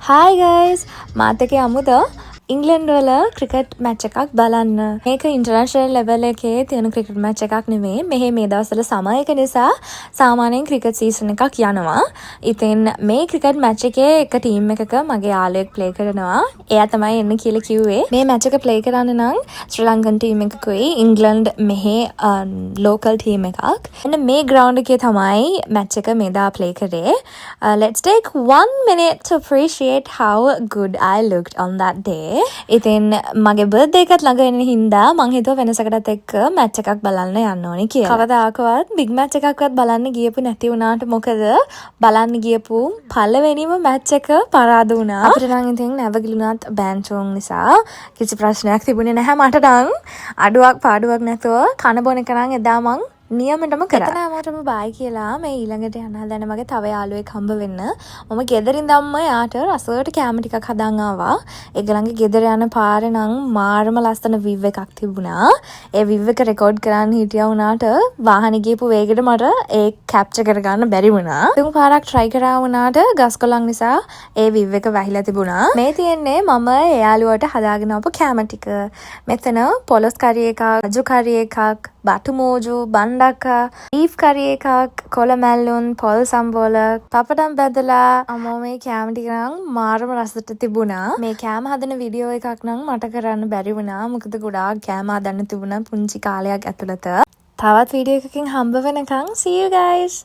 Hi guys, මාත් එක්ක යමුද England වල ක්‍රිකට් මැච් එකක් බලන්න. මේක ඉන්ටර්නැෂනල් ලෙවල් එකේ තියෙන ක්‍රිකට් මැච් එකක් නෙමෙයි. මෙහි මේ දවස්වල සමර් එක නිසා සාමාන්‍යයෙන් ක්‍රිකට් සීසන් එකක් යනවා. ඉතින් මේ ක්‍රිකට් මැච් එකේ එක ටීම් එකක මගේ යාළුවෙක් ප්ලේ කරනවා. එයා තමයි එන්න කියලා කිව්වේ. මේ මැච් එක ප්ලේ කරන්න නම් ශ්‍රී ලංකන් ටීම් එකකුයි ඉංග්ලන්ඩ් මෙහි ලෝකල් ටීම් එකක්. එන්න මේ ග්‍රවුන්ඩ් එකේ තමයි මැච් එක මෙදා ප්ලේ කරේ. Let's take 1 minute to appreciate how good I looked on that day. ඉතින් මගේ බර්ත්ඩේ එකත් ළඟ වෙන හින්දා මං හිතුවා වෙනසකටත් එක්ක මැච් එකක් බලන්න යන්න ඕනේ කියලා. කවදාකවත් බිග් මැච් එකක්වත් බලන්න ගියපු නැති වුණාට මොකද බලන්න ගියපු පළවෙනිම මැච් එක පරාද වුණා. අපිට නම් ඉතින් නැවගිලුණාත් බෑන්චෝන් නිසා කිසි ප්‍රශ්නයක් තිබුණේ නැහැ මට නම්. අඩුවක් පාඩුවක් නැතුව කන බොන එක නම් එදා මං නියමටම කරා. එතන හැමෝටම බයි කියලා මේ ඊළඟට යන හදන මගේ තව යාළුවෙක් හම්බ වෙන්න. මම ගෙදරින් දැම්ම යාට රසවට කැම ටිකක් හදන් ආවා. ඒගොල්ලන්ගේ ගෙදර යන පාරේ නම් මාරම ලස්සන විව් එකක් තිබුණා. ඒ විව් එක රෙකෝඩ් කරන්න හිටියා වුණාට වාහනේ ගියපු වේගෙට මට ඒ කැප්චර් කරගන්න බැරි වුණා. තුන් පාරක් try කරා වුණාට ගස්කොළන් නිසා ඒ විව් එක වැහිලා තිබුණා. මේ තියෙන්නේ මම ඒ යාළුවට හදාගෙන ආපු කැම ටික. මෙතන පොලොස් කරි එකක්, රජු කරි එකක්, බටු මෝජු, බණ්ඩක්කා, බීෆ් කරි එකක්, කොළ මැල්ලුන්, පොල් සම්බෝල, පපඩම් බැදලා අම්මෝ මේ කෑම ටික නම් මාරම රසට තිබුණා. මේ කෑම හදන වීඩියෝ එකක් නම් මට කරන්න බැරි වුණා. මොකද ගොඩාක් කෑම හදන්න තිබුණා පුංචි කාලයක් ඇතුළත. තවත් වීඩියෝ එකකින් හම්බ වෙනකන් see you guys.